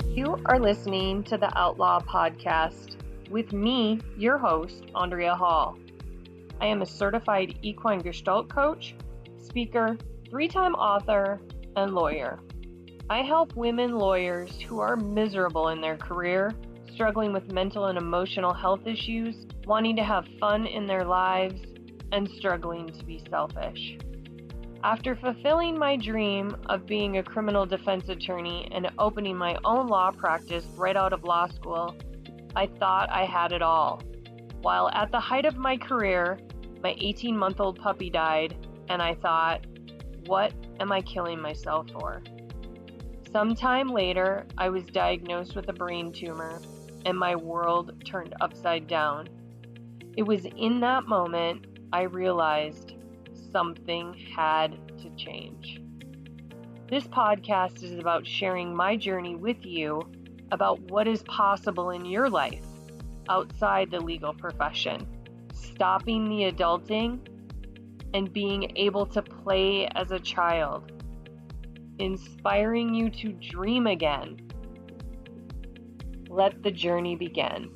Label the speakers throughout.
Speaker 1: You are listening to the Outlaw Podcast with me, your host, Andrea Hall. I am a certified equine gestalt coach, speaker, 3-time author, and lawyer. I help women lawyers who are miserable in their career, struggling with mental and emotional health issues, wanting to have fun in their lives, and struggling to be selfish. After fulfilling my dream of being a criminal defense attorney and opening my own law practice right out of law school, I thought I had it all. While at the height of my career, my 18-month-old puppy died, and I thought, what am I killing myself for? Sometime later, I was diagnosed with a brain tumor, and my world turned upside down. It was in that moment I realized something had to change. This podcast is about sharing my journey with you about what is possible in your life outside the legal profession, stopping the adulting, and being able to play as a child, inspiring you to dream again. Let the journey begin.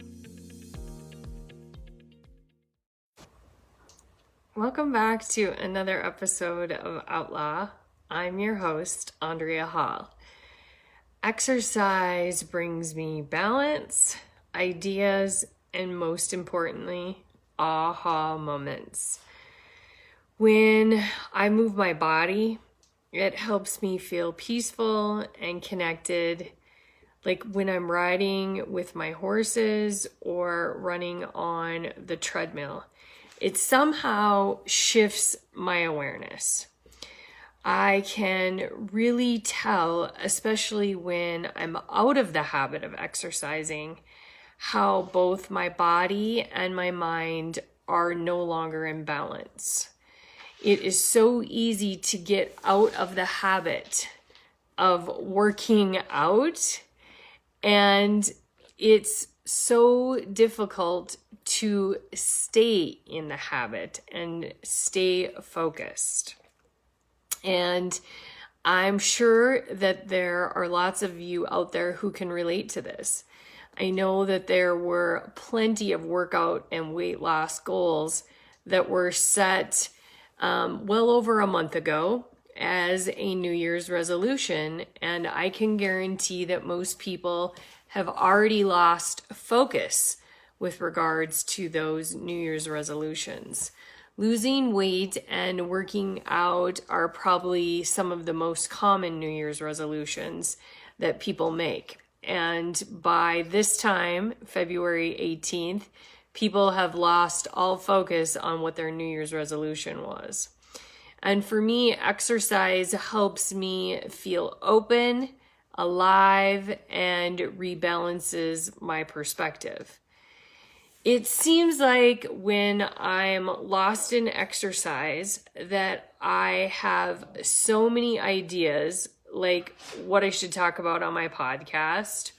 Speaker 1: Welcome back to another episode of Outlaw. I'm your host, Andrea Hall. Exercise brings me balance, ideas, and most importantly, aha moments. When I move my body, it helps me feel peaceful and connected, like when I'm riding with my horses or running on the treadmill. It somehow shifts my awareness. I can really tell, especially when I'm out of the habit of exercising, how both my body and my mind are no longer in balance. It is so easy to get out of the habit of working out, and it's so difficult to stay in the habit and stay focused. And I'm sure that there are lots of you out there who can relate to this. I know that there were plenty of workout and weight loss goals that were set well over a month ago as a New Year's resolution, and I can guarantee that most people have already lost focus with regards to those New Year's resolutions. Losing weight and working out are probably some of the most common New Year's resolutions that people make. And by this time, February 18th, people have lost all focus on what their New Year's resolution was. And for me, exercise helps me feel open, alive, and rebalances my perspective. It seems like when I'm lost in exercise that I have so many ideas, like what I should talk about on my podcast,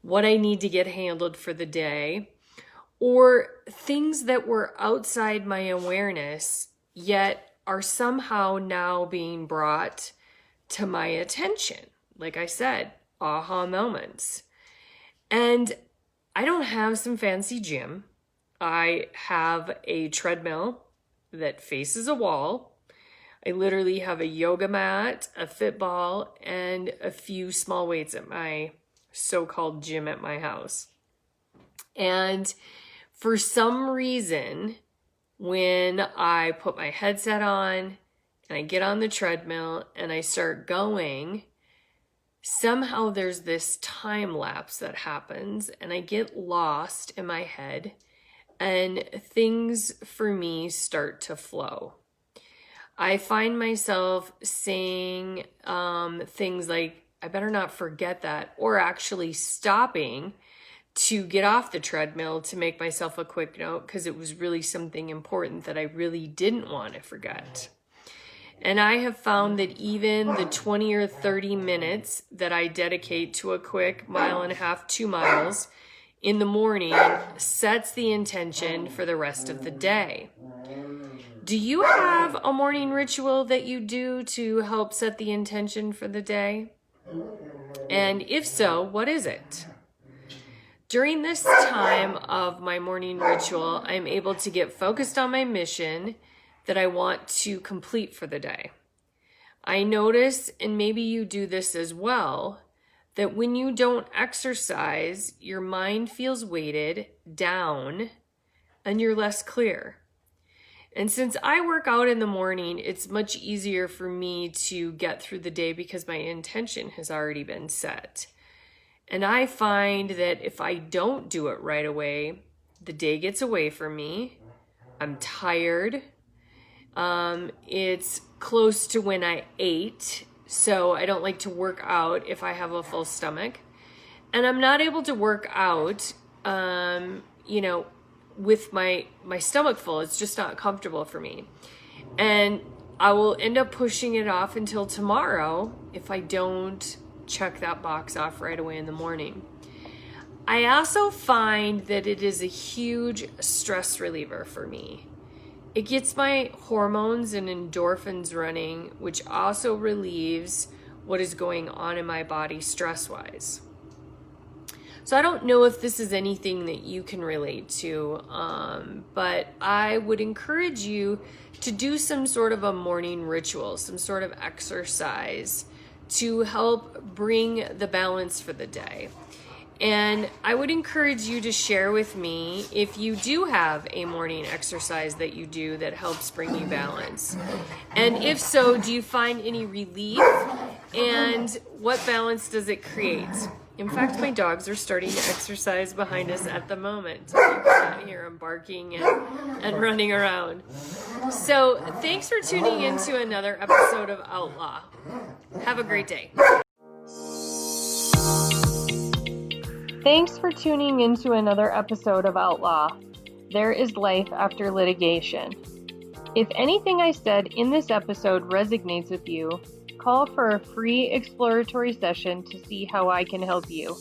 Speaker 1: what I need to get handled for the day, or things that were outside my awareness, yet are somehow now being brought to my attention. Like I said, aha moments. And I don't have some fancy gym. I have a treadmill that faces a wall. I literally have a yoga mat, a fit ball, and a few small weights at my so-called gym at my house. And for some reason, when I put my headset on and I get on the treadmill and I start going, somehow there's this time lapse that happens and I get lost in my head and things for me start to flow. I find myself saying things like, I better not forget that, or actually stopping to get off the treadmill to make myself a quick note because it was really something important that I really didn't want to forget. And I have found that even the 20 or 30 minutes that I dedicate to a quick 1.5 miles, 2 miles in the morning sets the intention for the rest of the day. Do you have a morning ritual that you do to help set the intention for the day? And if so, what is it? During this time of my morning ritual, I'm able to get focused on my mission that I want to complete for the day. I notice, and maybe you do this as well, that when you don't exercise, your mind feels weighted down and you're less clear. And since I work out in the morning, it's much easier for me to get through the day because my intention has already been set. And I find that if I don't do it right away, the day gets away from me. I'm tired. It's close to when I ate, so I don't like to work out if I have a full stomach. And I'm not able to work out, with my stomach full. It's just not comfortable for me. And I will end up pushing it off until tomorrow if I don't check that box off right away in the morning. I also find that it is a huge stress reliever for me. It gets my hormones and endorphins running, which also relieves what is going on in my body stress-wise. So I don't know if this is anything that you can relate to, but I would encourage you to do some sort of a morning ritual, some sort of exercise to help bring the balance for the day. And I would encourage you to share with me if you do have a morning exercise that you do that helps bring you balance. And if so, do you find any relief? And what balance does it create? In fact, my dogs are starting to exercise behind us at the moment. You can hear them barking and running around. So thanks for tuning in to another episode of Outlaw. Have a great day. Thanks for tuning into another episode of Outlaw. There is life after litigation. If anything I said in this episode resonates with you, call for a free exploratory session to see how I can help you.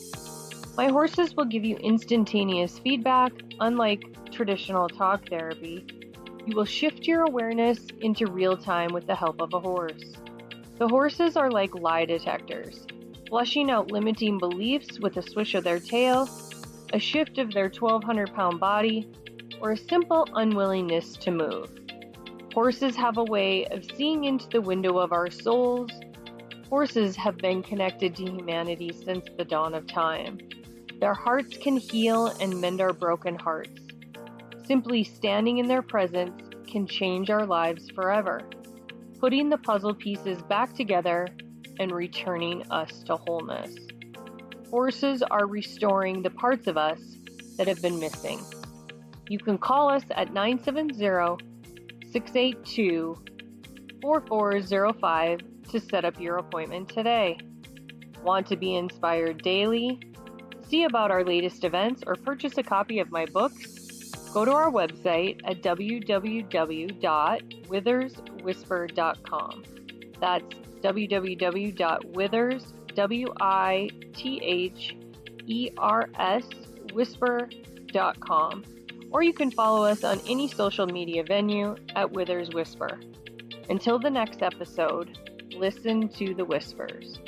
Speaker 1: My horses will give you instantaneous feedback, unlike traditional talk therapy. You will shift your awareness into real time with the help of a horse. The horses are like lie detectors, flushing out limiting beliefs with a swish of their tail, a shift of their 1,200-pound body, or a simple unwillingness to move. Horses have a way of seeing into the window of our souls. Horses have been connected to humanity since the dawn of time. Their hearts can heal and mend our broken hearts. Simply standing in their presence can change our lives forever, putting the puzzle pieces back together and returning us to wholeness. Horses are restoring the parts of us that have been missing. You can call us at 970-682-4405 to set up your appointment today. Want to be inspired daily? See about our latest events or purchase a copy of my books? Go to our website at www.witherswhisper.com. That's www.whisper.com. Or you can follow us on any social media venue at Withers Whisper. Until the next episode, listen to the whispers.